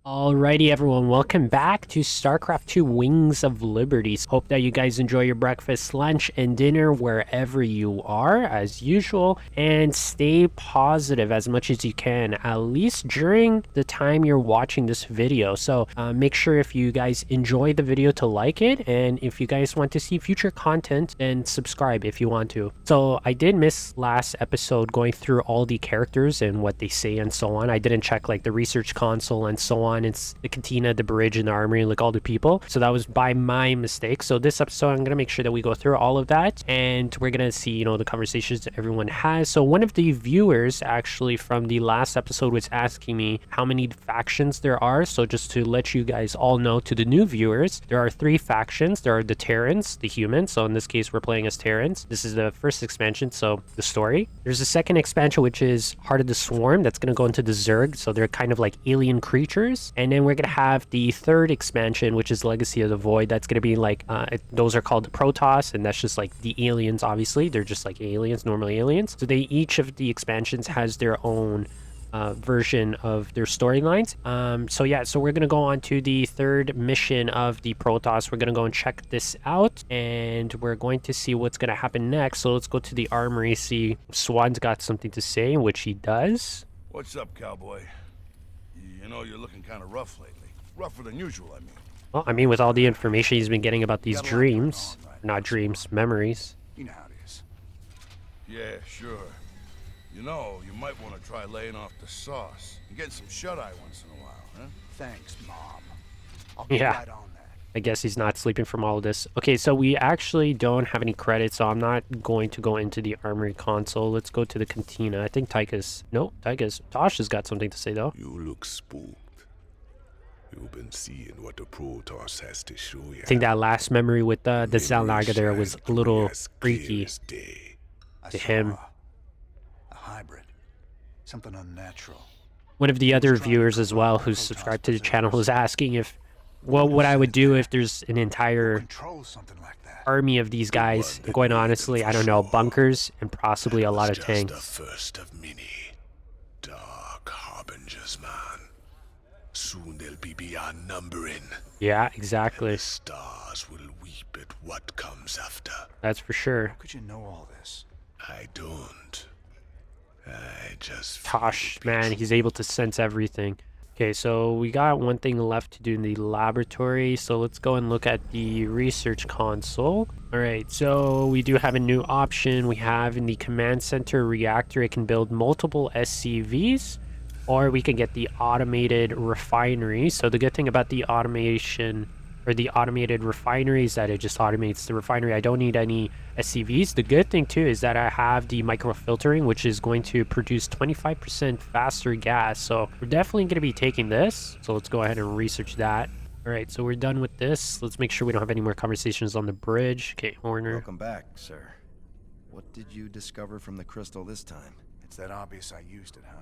Alrighty everyone, welcome back to Starcraft 2 Wings of Liberty. Hope that you guys enjoy your breakfast, lunch, and dinner wherever you are, as usual, and stay positive as much as you can, at least during the time you're watching this video. So make sure if you guys enjoy the video to like it, and if you guys want to see future content, then subscribe if you want to. So I did miss last episode going through all the characters and what they say and so on. I didn't check like the research console and so on. It's the cantina, the bridge, and the armory, like all the people. So that was by my mistake. So this episode, I'm gonna make sure that we go through all of that, and we're gonna see, you know, the conversations that everyone has. So one of the viewers actually from the last episode was asking me how many factions there are. So just to let you guys all know, to the new viewers, there are 3 factions. There are the Terrans, the humans. So in this case, we're playing as Terrans. This is the first expansion, so the story. There's a second expansion, which is Heart of the Swarm. That's gonna go into the Zerg. So they're kind of like alien creatures. And then we're gonna have the third expansion, which is Legacy of the Void. That's gonna be like those are called the Protoss, and that's just like the aliens. Obviously they're just like aliens, normal aliens. So they, each of the expansions has their own version of their storylines. So yeah, so we're gonna go on to the third mission of the Protoss. We're gonna go and check this out, and we're going to see what's gonna happen next. So let's go to the armory, see if Swan's got something to say, which he does. What's up, cowboy? You know, you're looking kind of rough lately. Rougher than usual, I mean. Well, I mean, with all the information he's been getting about these dreams, not dreams, memories. You know how it is. Yeah, sure. You know, you might want to try laying off the sauce and getting some shut-eye once in a while, huh? Thanks, Mom. I'll get Yeah. right on that. I guess he's not sleeping from all of this. Okay, so we actually don't have any credits, so I'm not going to go into the armory console. Let's go to the cantina. I think Tyka's... No, Tosh has got something to say, though. You look spooked. You've been seeing what the Protoss has to show you. I think that last memory with the Zalnaga there was a little freaky to him. A hybrid. Something unnatural. One of the other viewers as well who's subscribed to the channel was asking if... what I would do if there's an entire army of these guys. And quite honestly, I don't know, bunkers and possibly a lot of tanks. The first of many dark harbingers, man. Soon they'll be beyond numbering. Yeah, exactly. The stars will weep at what comes after. That's for sure. How could you know all this? I don't. I just... Tosh, man, he's able to sense everything. Okay, so we got one thing left to do in the laboratory, so let's go and look at the research console. All right, so we do have a new option. We have in the command center reactor, it can build multiple SCVs, or we can get the automated refinery. So the good thing about the automation or the automated refinery is that it just automates the refinery. I don't need any SCVs. The good thing too is that I have the microfiltering, which is going to produce 25% faster gas. So we're definitely going to be taking this. So let's go ahead and research that. All right, so we're done with this. Let's make sure we don't have any more conversations on the bridge. Okay, Horner. Welcome back, sir. What did you discover from the crystal this time? It's that obvious I used it, huh?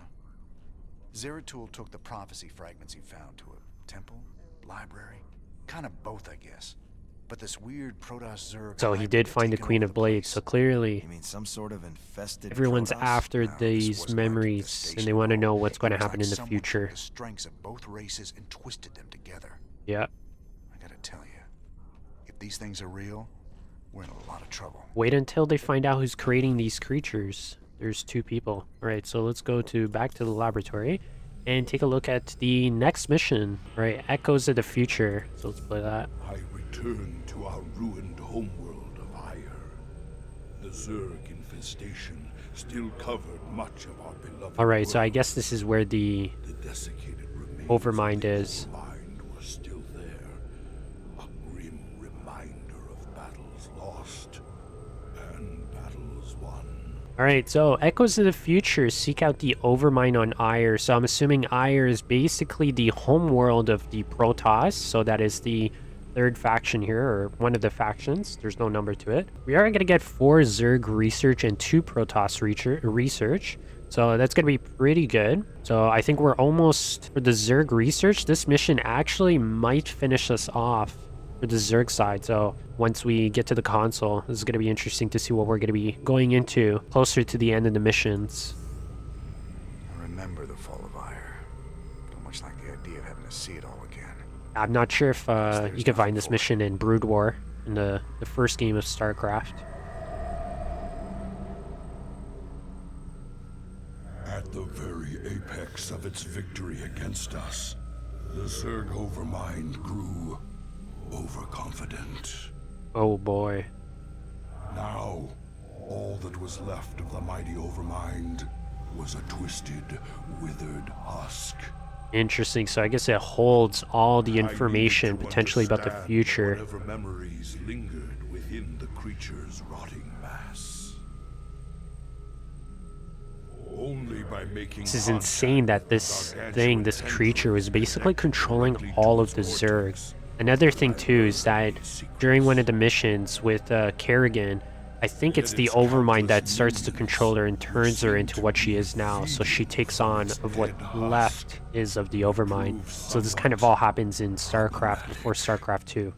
Zeratul took the prophecy fragments he found to a temple, library, kind of both, I guess. But this weird Protoss Zerg... So he did find the Queen of Blades, so clearly You mean some sort of infested everyone's Protoss? after No, this these wasn't like memories, and infestation they want to at know all. what's going to It was happen like in the someone future. took the strengths of both races and twisted them together. Yeah. I gotta tell you, if these things are real, we're in a lot of trouble. Wait until they find out who's creating these creatures. There's 2 people. All right, so let's go back to the laboratory and take a look at the next mission. All right, Echoes of the Future. So let's play that. I return to our ruined homeworld of Are. The Zerg infestation still covered much of our beloved All right, so I world. guess this is where the The desiccated remains overmind of the is. overmind were still there. A grim reminder of battles lost and battles won. All right, so Echoes of the Future seek out the overmind on Are. So I'm assuming Are is basically the homeworld of the Protoss. So that is the 3rd faction here, or one of the factions. There's no number to it. We are going to get 4 Zerg research and 2 Protoss research. So that's going to be pretty good. So I think we're almost, for the Zerg research, this mission actually might finish us off for the Zerg side. So once we get to the console, this is going to be interesting to see what we're going to be going into closer to the end of the missions. I remember the fall of Are. Don't much like the idea idea of having to see it all again. I'm not sure if you can find this mission in Brood War, in the first game of Starcraft. At the very apex of its victory against us, the Zerg overmind grew overconfident. Oh boy. Now, all that was left of the mighty overmind was a twisted, withered husk. Interesting. So I guess it holds all the I information needed to potentially about the understand future. Whatever memories lingered within the creature's rotting mass. Only by making This is contact insane that with this gargantuan thing, this tendrils creature, was basically connected controlling directly all to of the its Zerg. vortex. Another thing too is that during one of the missions with Kerrigan, I think it's the overmind that starts to control her and turns her into what she is now. So she takes on of what left is of the overmind. So this kind of all happens in StarCraft before StarCraft 2.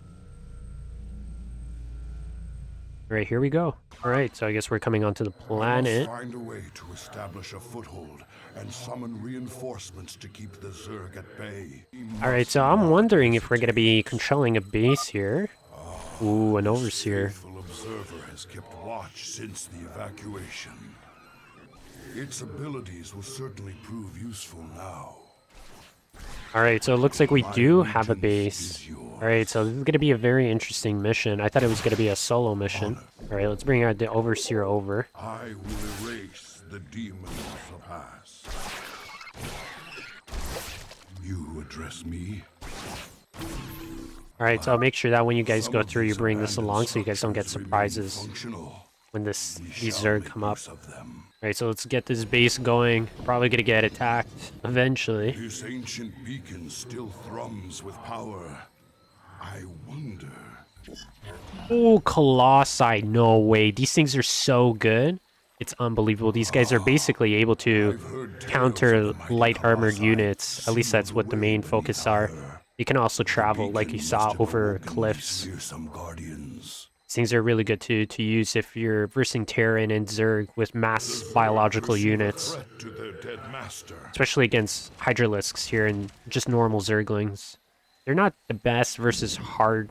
Alright, here we go. Alright, so I guess we're coming onto the I planet. must find a way to establish a foothold and summon reinforcements to keep the Zerg at bay. Alright, so I'm wondering if we're going to be controlling a base here. Ooh, an overseer. Faithful observer has kept watch since the evacuation. Its abilities will certainly prove useful now. Alright, so it looks like we do have a base. Alright, so this is going to be a very interesting mission. I thought it was going to be a solo mission. Alright, let's bring out the overseer over. I will erase the demons of past. You address me? Alright, so I'll make sure that when you guys go through, you bring this along so you guys don't get surprises Functional. when these We Zerg shall come make up. use of them. Alright, so let's get this base going. Probably gonna get attacked eventually. This ancient beacon still thrums with power. I wonder. Oh, Colossi, no way. These things are so good. It's unbelievable. These guys are basically able to I've heard tales counter of the mighty light armored Colossi units. At least that's sealed what the away main beneath focus are. fire. They can also travel, like you Beacon saw, must have over awoken cliffs. these fearsome guardians. These things are really good to use if you're versing Terran and Zerg with mass biological Perceive a units. threat to their dead master. Especially against Hydralisks here and just normal Zerglings. They're not the best versus hard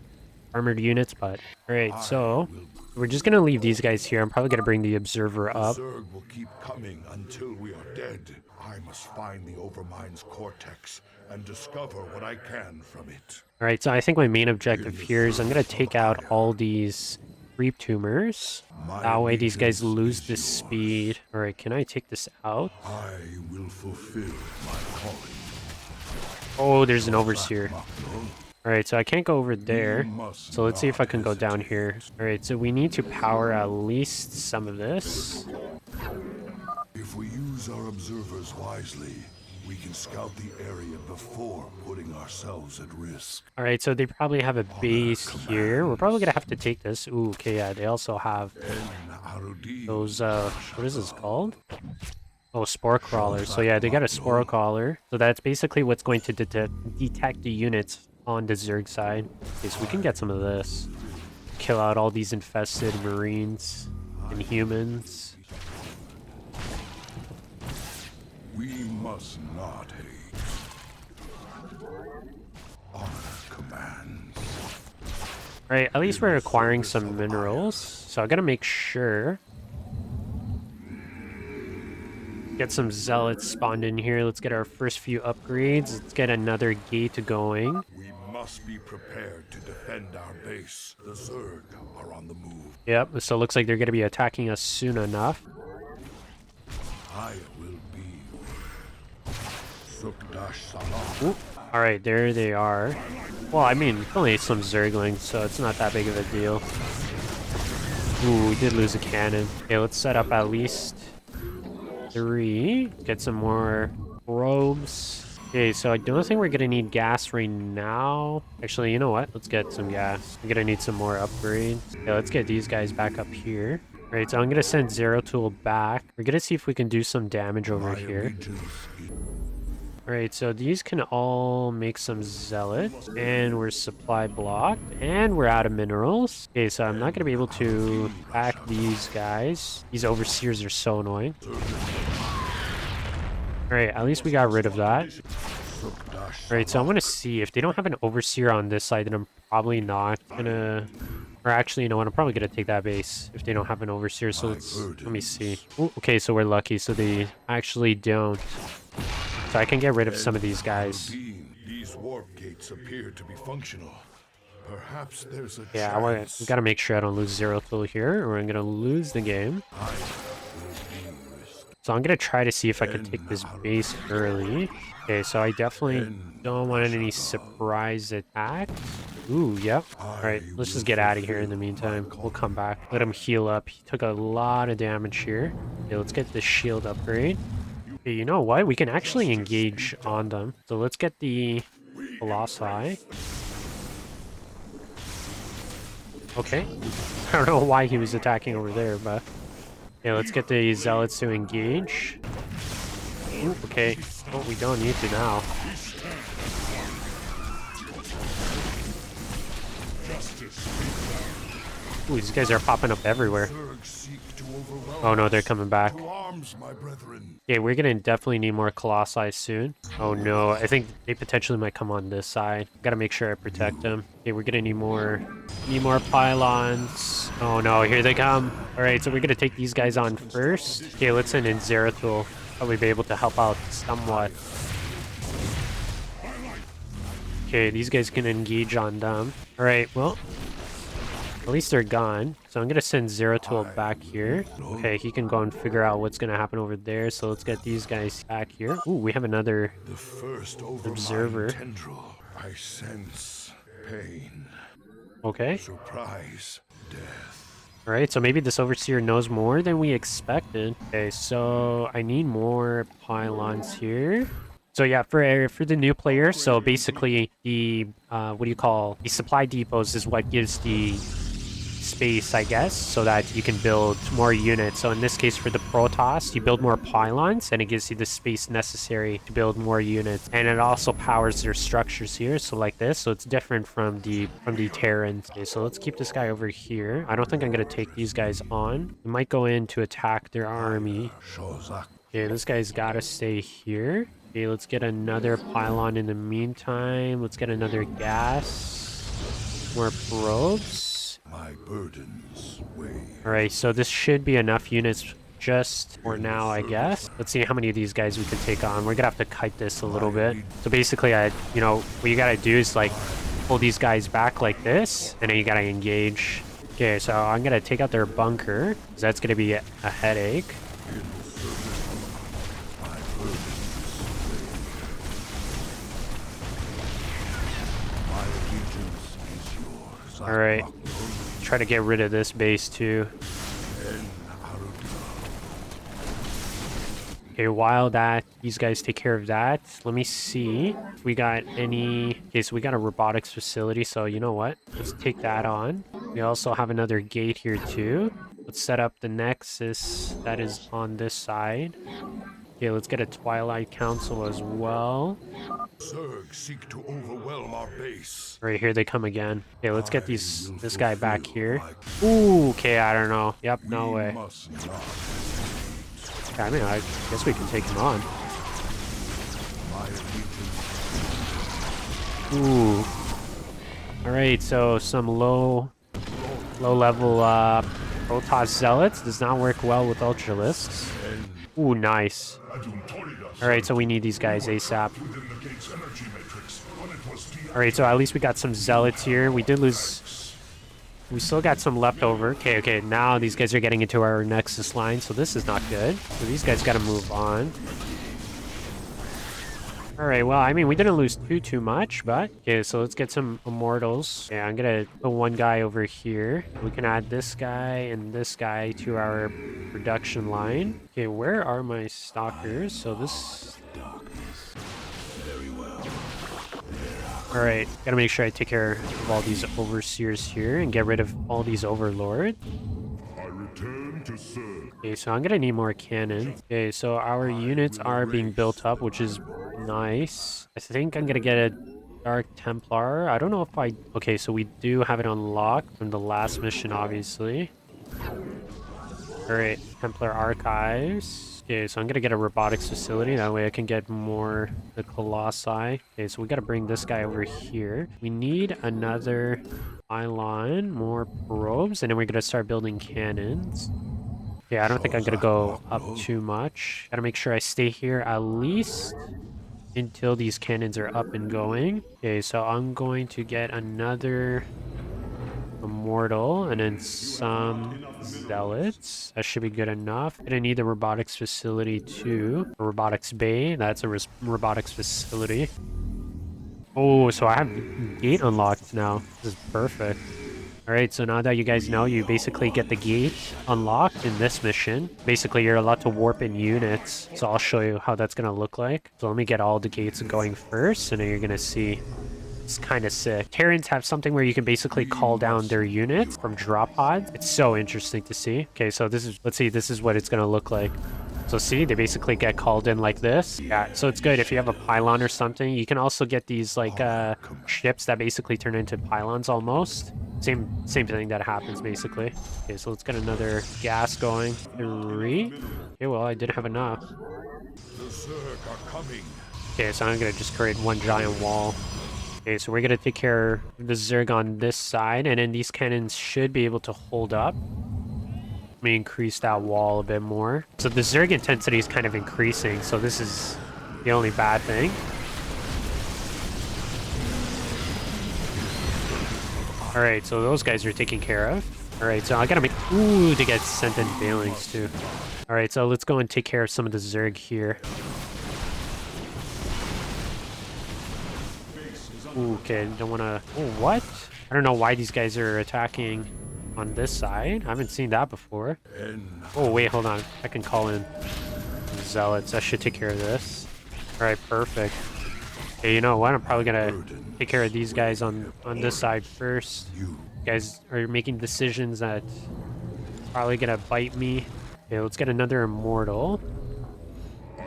armored units, but... Alright, so... We're just gonna leave these guys here. I'm probably gonna bring the Observer up. Zerg will keep coming until we are dead. I must find the Overmind's cortex and discover what I can from it. Alright, so I think my main objective here is I'm gonna take out all these creep tumors. That way these guys lose this speed. Alright, can I take this out? I will fulfill my calling. Oh, there's an Overseer. Alright, so I can't go over there. So let's see if I can go down here. Alright, so we need to power at least some of this. If we use our observers wisely, we can scout the area before putting ourselves at risk. Alright, so they probably have a base here. We're probably gonna have to take this. Ooh, okay, yeah, they also have those, what is this called? Oh, spore crawlers. So yeah, they got a spore crawler. So that's basically what's going to detect the units on the Zerg side. Okay, so we can get some of this. Kill out all these infested Marines and humans. We must not hate. Honor commands. Alright, at least we're acquiring some minerals. So I gotta make sure. Get some zealots spawned in here. Let's get our first few upgrades. Let's get another gate going. We must be prepared to defend our base. The Zerg are on the move. Yep, so it looks like they're gonna be attacking us soon enough. I will be Sukdash Salam. Alright, there they are. Well, I mean, only some Zerglings, so it's not that big of a deal. Ooh, we did lose a cannon. Okay, let's set up at least 3. Get some more robes. Okay, so I don't think we're gonna need gas right now. Actually, you know what? Let's get some gas. We're gonna need some more upgrades. Okay, let's get these guys back up here. Alright, so I'm gonna send Zeratul back. We're gonna see if we can do some damage over here. Alright, so these can all make some zealots. And we're supply blocked. And we're out of minerals. Okay, so I'm not going to be able to back these guys. These overseers are so annoying. Alright, at least we got rid of that. Alright, so I want to see if they don't have an overseer on this side, then I'm probably not gonna... Or actually, you know what? I'm probably gonna take that base if they don't have an overseer. So let me see. Ooh, okay, so we're lucky. So they actually don't. So I can get rid of some of these guys. These warp gates appear to be functional. Perhaps there's a Yeah, we gotta make sure I don't lose Zeratul here, or I'm gonna lose the game. So I'm gonna try to see if I can take this base early. Okay, so I definitely don't want any surprise attack. Ooh, yep. Alright, let's just get out of here in the meantime. We'll come back. Let him heal up. He took a lot of damage here. Okay, let's get the shield upgrade. Okay, you know what? We can actually engage on them. So let's get the Colossi. Okay. I don't know why he was attacking over there, but... Yeah, let's get the Zealots to engage. Ooh, okay. Oh, we don't need to now. Ooh, these guys are popping up everywhere. Oh no, they're coming back. Yeah, we're gonna definitely need more Colossi soon. Oh no, I think they potentially might come on this side. Gotta make sure I protect them. Okay, we're gonna need more pylons. Oh no, here they come. Alright, so we're gonna take these guys on first. Okay, let's send in Zeratul. Probably be able to help out somewhat. Okay, these guys can engage on them. Alright, well, at least they're gone. So I'm going to send Zeratul back here. Okay, he can go and figure out what's going to happen over there. So let's get these guys back here. Ooh, we have another observer. I sense pain. Okay. Surprise. Death. Alright, so maybe this overseer knows more than we expected. Okay, so I need more pylons here. So yeah, for the new player, so basically the what do you call, the supply depots is what gives the space, I guess, so that you can build more units. So in this case, for the Protoss, you build more pylons and it gives you the space necessary to build more units, and it also powers their structures here, so like this. So it's different from the Terrans. Okay, so let's keep this guy over here. I don't think I'm gonna take these guys on. We might go in to attack their army. Okay, this guy's gotta stay here. Okay, let's get another pylon in the meantime. Let's get another gas. More probes. My burdens weigh. Alright, so this should be enough units just for now, I guess. Let's see how many of these guys we can take on. We're gonna have to kite this a little bit. So basically, you know, what you gotta do is like pull these guys back like this, and then you gotta engage. Okay, so I'm gonna take out their bunker, because that's gonna be a headache. Alright, try to get rid of this base too. Okay, while these guys take care of that, let me see if we got any... Okay, so we got a robotics facility, so you know what? Let's take that on. We also have another gate here too. Let's set up the Nexus that is on this side. Okay, let's get a Twilight Council as well. Zerg seek to overwhelm our base. Right, here they come again. Okay, let's get this guy back here. Ooh, okay, I don't know. Yep, no way. Yeah, I mean, I guess we can take him on. Ooh. Alright, so some low level Protoss Zealots does not work well with Ultralisks. Ooh, nice. Alright, so we need these guys ASAP. Alright, so at least we got some Zealots here. We did lose... We still got some left over. Okay, now these guys are getting into our Nexus line, so this is not good. So these guys gotta move on. Alright, well, I mean, we didn't lose too much, but... Okay, so let's get some Immortals. Yeah, I'm gonna put one guy over here. We can add this guy and this guy to our production line. Okay, where are my Stalkers? So this... Alright, gotta make sure I take care of all these Overseers here and get rid of all these Overlords. Okay, so I'm gonna need more cannons. Okay, so our units are being built up, which is nice. I think I'm gonna get a Dark Templar. I don't know if I... Okay, so we do have it unlocked from the last mission, obviously. Alright, Templar Archives. Okay, so I'm gonna get a robotics facility. That way I can get more the colossi. Okay, so we gotta bring this guy over here. We need another pylon, more probes, and then we're gonna start building cannons. Yeah, I don't think I'm gonna go up too much. Gotta make sure I stay here at least until these cannons are up and going. Okay, so I'm going to get another immortal and then some zealots. That should be good enough. Gonna need the robotics facility too. A robotics bay. That's a robotics facility. Oh, so I have gate unlocked now. This is perfect. Alright, so now that you guys know, you basically get the gate unlocked in this mission. Basically, you're allowed to warp in units. So I'll show you how that's going to look like. So let me get all the gates going first, and then you're going to see. It's kind of sick. Terrans have something where you can basically call down their units from drop pods. It's so interesting to see. Okay, so this is, let's see, this is what it's going to look like. So see, they basically get called in like this. Yeah, so it's good if you have a pylon or something. You can also get these like ships that basically turn into pylons almost. Same thing that happens basically. Okay, so let's get another gas going. 3. Okay, well, I didn't have enough. The Zerg are coming. Okay, so I'm gonna just create one giant wall. Okay, so we're gonna take care of the Zerg on this side, and then these cannons should be able to hold up. Let me increase that wall a bit more. So the Zerg intensity is kind of increasing, so this is the only bad thing. Alright, so those guys are taken care of. Alright, so I gotta make... Ooh, they get sent in Bailings too. Alright, so let's go and take care of some of the Zerg here. Ooh, okay, don't wanna... Oh, what? I don't know why these guys are attacking on this side. I haven't seen that before. Oh, wait, hold on. I can call in zealots. I should take care of this. Alright, perfect. Okay, you know what? I'm probably gonna take care of these guys on this side first. You guys are making decisions that probably gonna bite me. Okay, let's get another immortal.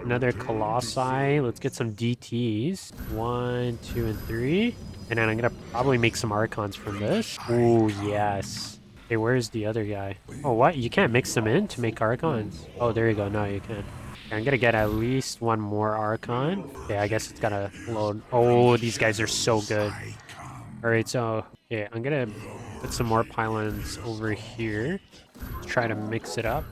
Another colossi. Let's get some DTs. 1, 2, and 3. And then I'm gonna probably make some archons from this. Ooh, yes. Okay, where's the other guy? Oh, what? You can't mix them in to make archons? Oh, there you go. No, you can. Okay, I'm gonna get at least one more archon. Okay, I guess it's gotta load. Oh, these guys are so good. Alright, so, yeah, I'm gonna put some more pylons over here. Try to mix it up.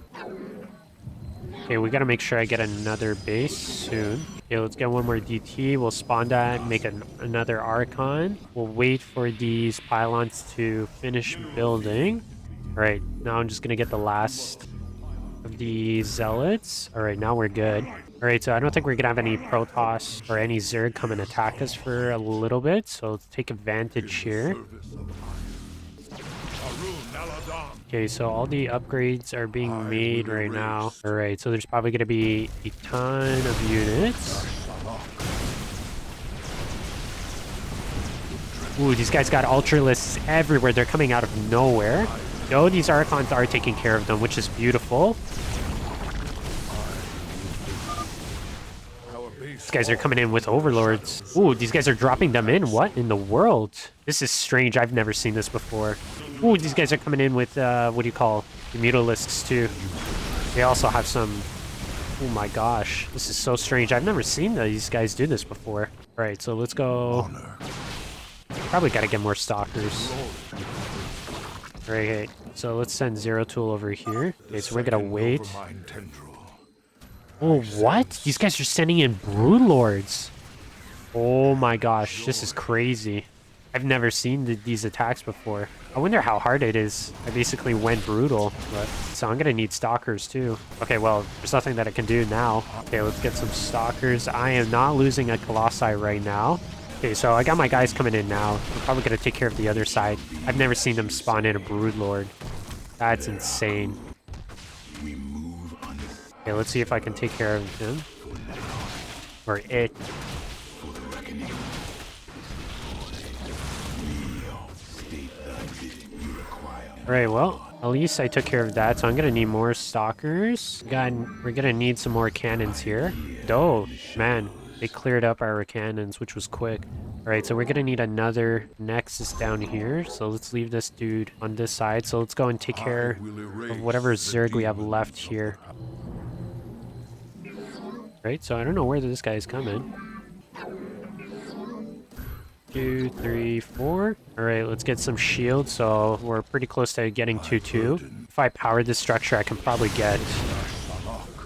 Okay, we gotta make sure I get another base soon. Okay, let's get one more DT. We'll spawn that, make another Archon. We'll wait for these pylons to finish building. Alright, now I'm just gonna get the last of the Zealots. Alright, now we're good. Alright, so I don't think we're gonna have any Protoss or any Zerg come and attack us for a little bit, so let's take advantage here. Okay, so all the upgrades are being made right now. Alright, so there's probably going to be a ton of units. Ooh, these guys got Ultralisks everywhere. They're coming out of nowhere. No, these Archons are taking care of them, which is beautiful. These guys are coming in with Overlords. Ooh, these guys are dropping them in. What in the world? This is strange. I've never seen this before. Ooh, these guys are coming in with, what do you call, the Mutalisks too. They also have some... Oh my gosh. This is so strange. I've never seen these guys do this before. Alright, so let's go... Probably gotta get more Stalkers. Alright, so let's send Zeratul over here. Okay, so we're gonna wait. Oh, what? These guys are sending in Broodlords. Oh my gosh, this is crazy. I've never seen these attacks before. I wonder how hard it is. I basically went brutal, but so I'm gonna need Stalkers too. Okay, well, there's nothing that I can do now. Okay, let's get some Stalkers. I am not losing a Colossi right now. Okay, so I got my guys coming in now. I'm probably gonna take care of the other side. I've never seen them spawn in a Broodlord. That's insane. Okay, let's see if I can take care of him. Or it. Alright, well, at least I took care of that, so I'm gonna need more Stalkers. We're gonna need some more cannons here. Oh, man, they cleared up our cannons, which was quick. Alright, so we're gonna need another Nexus down here, so let's leave this dude on this side. So let's go and take care of whatever Zerg we have left here. Right, so I don't know where this guy is coming. 2, 3, 4. All right, let's get some shields. So we're pretty close to getting 2-2. If I power this structure, I can probably get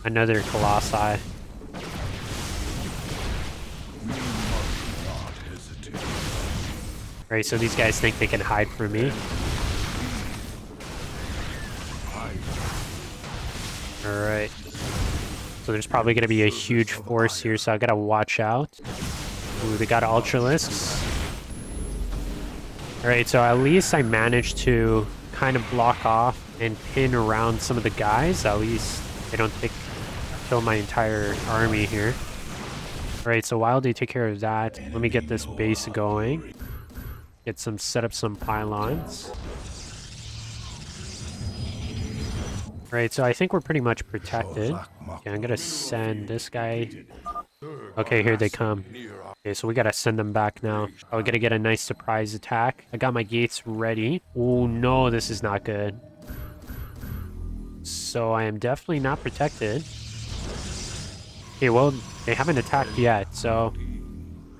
another Colossi. All right, so these guys think they can hide from me. All right. So there's probably going to be a huge force here, so I got to watch out. Ooh, they got Ultralisks. All right, so at least I managed to kind of block off and pin around some of the guys. At least they don't kill my entire army here. All right, so while they take care of that, let me get this base going. Set up some pylons. All right, so I think we're pretty much protected. Okay, I'm gonna send this guy. Okay, here they come. Okay, so we gotta send them back now. Oh, we gotta get a nice surprise attack. I got my gates ready. Oh no, this is not good. So I am definitely not protected. Okay, well, they haven't attacked yet, so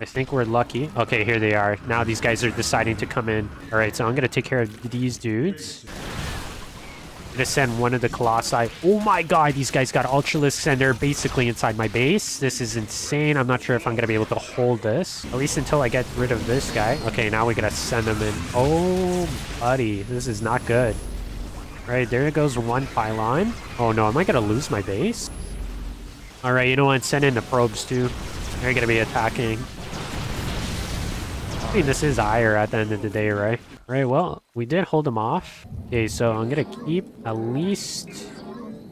I think we're lucky. Okay, here they are. Now these guys are deciding to come in. All right, so I'm gonna take care of these dudes. I'm gonna send one of the Colossi. Oh my god, these guys got Ultralisks and they're basically inside my base. This is insane. I'm not sure if I'm gonna be able to hold this. At least until I get rid of this guy. Okay, now we gotta send them in. Oh, buddy, this is not good. All right, there goes one pylon. Oh no, am I gonna lose my base? All right, you know what? Send in the probes too. They're gonna be attacking. I mean, this is Ire at the end of the day, right? All right, well, we did hold them off. Okay, so I'm gonna keep at least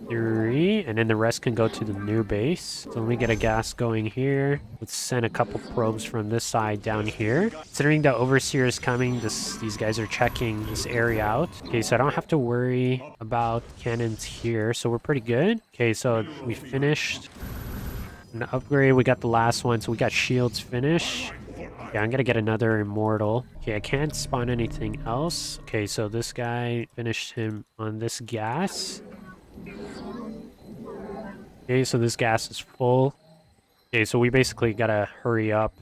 3, and then the rest can go to the new base. So let me get a gas going here. Let's send a couple probes from this side down here. Considering the Overseer is coming, these guys are checking this area out. Okay, so I don't have to worry about cannons here, so we're pretty good. Okay, so we finished an upgrade. We got the last one, so we got shields finished. Yeah, I'm gonna get another immortal. Okay, I can't spawn anything else. Okay, so this guy finished him on this gas. Okay, so this gas is full. Okay, so we basically gotta hurry up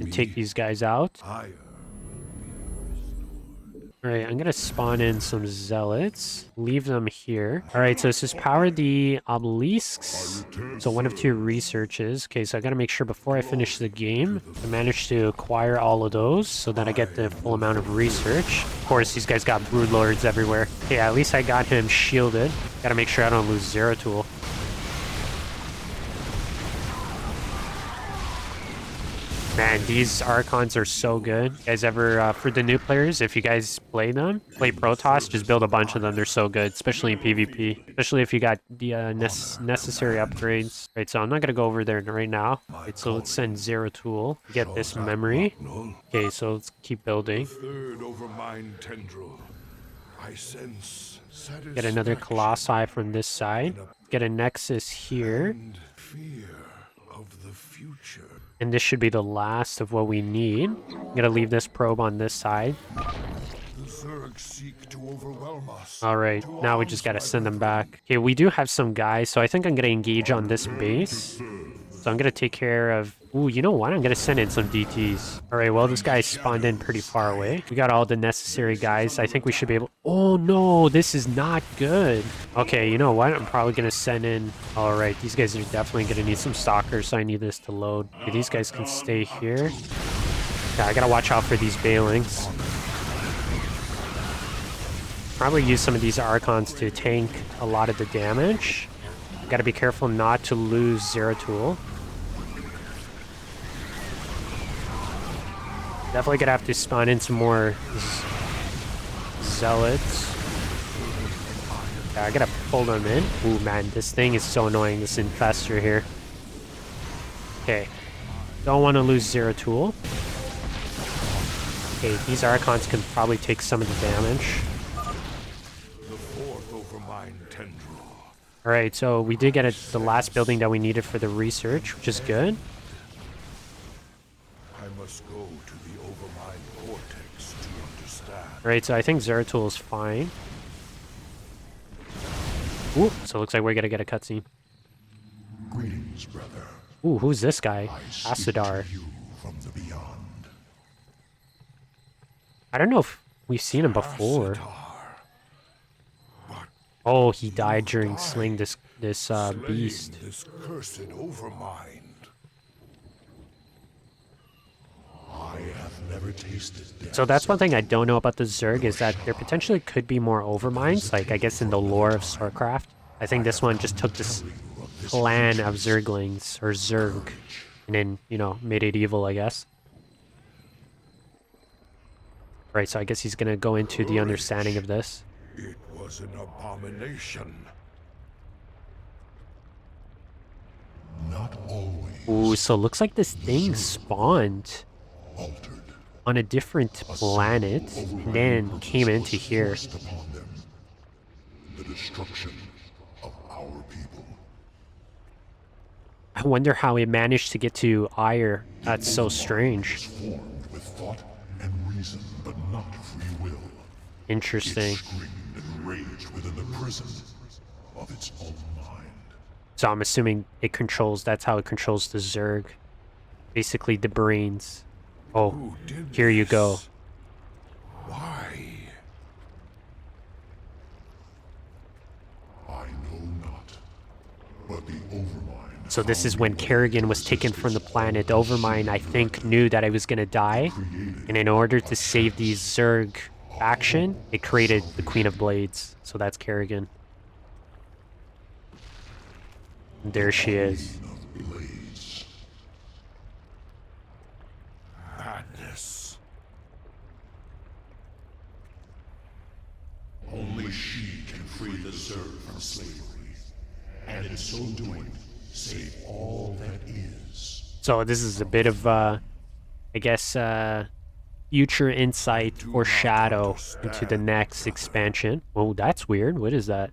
and take these guys out. Alright, I'm gonna spawn in some zealots. Leave them here. Alright, so this is power the obelisks. So 1 of 2 researches. Okay, so I gotta make sure before I finish the game, I manage to acquire all of those so that I get the full amount of research. Of course, these guys got broodlords everywhere. Okay, at least I got him shielded. Gotta make sure I don't lose Zeratul. Man, these Archons are so good. You guys ever, for the new players, if you guys play them, play Protoss, just build a bunch of them. They're so good, especially in PvP. Especially if you got the necessary upgrades. Right, so I'm not going to go over there right now. Right, so let's send Zeratul. Get this memory. Okay, so let's keep building. Get another Colossi from this side. Get a Nexus here. And this should be the last of what we need. I'm gonna leave this probe on this side. The Zerg seek to overwhelm us. Alright, now we just gotta send them back. Okay, we do have some guys, so I think I'm gonna engage on this base. So I'm gonna take care of... Ooh, you know what? I'm gonna send in some DTs. Alright, well, this guy spawned in pretty far away. We got all the necessary guys. I think we should be able... Oh, no, this is not good. Okay, you know what? I'm probably gonna send in... Alright, these guys are definitely gonna need some stalkers, so I need this to load. Okay, these guys can stay here. Yeah, I gotta watch out for these Bailings. Probably use some of these Archons to tank a lot of the damage. Gotta be careful not to lose Zeratul. Definitely gonna have to spawn in some more zealots. Yeah, I gotta pull them in. Ooh, man, this thing is so annoying, this infestor here. Okay. Don't want to lose Zeratul. Okay, these Archons can probably take some of the damage. Alright, so we did get the last building that we needed for the research, which is good. I must go to the overmind vortex to understand. Alright, so I think Zeratul is fine. Ooh, so it looks like we're gonna get a cutscene. Greetings, brother. Ooh, who's this guy? I speak Asadar. to you from the beyond. I don't know if we've seen him before. Asadar. But Oh, he died you during died, slaying this slaying beast. this cursed overmind. I have never tasted death. So that's one thing I don't know about the Zerg is that there potentially could be more overminds, like I guess in the lore of Starcraft. I think this one just took this clan of Zerglings, or Zerg, and then, you know, made it evil, I guess. Right, so I guess he's gonna go into the understanding of this. It was an abomination. Not always Ooh, so it looks like this thing spawned altered. on a different planet, and then came into here. Forced upon them the destruction of our people. I wonder how it managed to get to Ire. That's so strange. Formed with thought and reason, but not free will. Interesting. It screamed and raged within the prison of its own mind. So I'm assuming it controls, that's how it controls the Zerg. Basically the brains. Oh, Who did here you go. this? Why? I know not. But the overmind. So this is when Kerrigan was taken from the planet. Overmind, I think, knew that I was gonna die. And in order to save these Zerg faction, it created the Queen of Blades. So that's Kerrigan. And there she is. Blades. Madness. Only she can free the Zerg from slavery, and in so doing, save all that is. So this is a bit of, I guess, future insight or shadow into the next expansion. Oh, that's weird. What is that?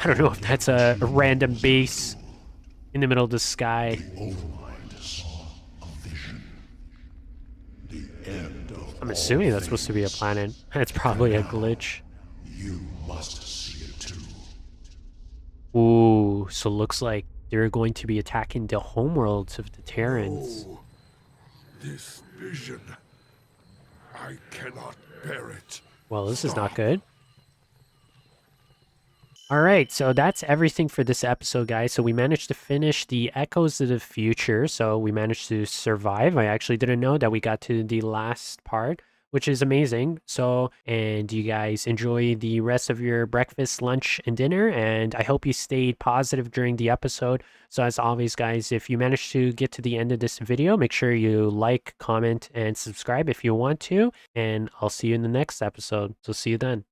I don't know if that's a random base in the middle of the sky. Overmind saw a vision. The end of I'm assuming that's supposed to be a planet. It's probably a glitch. you must see it too. Ooh, so looks like they're going to be attacking the homeworlds of the Terrans. Oh, this vision. I cannot bear it. Well, this is not good. Alright, so that's everything for this episode, guys. So we managed to finish the Echoes of the Future. So we managed to survive. I actually didn't know that we got to the last part, which is amazing. So, and you guys enjoy the rest of your breakfast, lunch, and dinner. And I hope you stayed positive during the episode. So as always, guys, if you managed to get to the end of this video, make sure you like, comment, and subscribe if you want to. And I'll see you in the next episode. So see you then.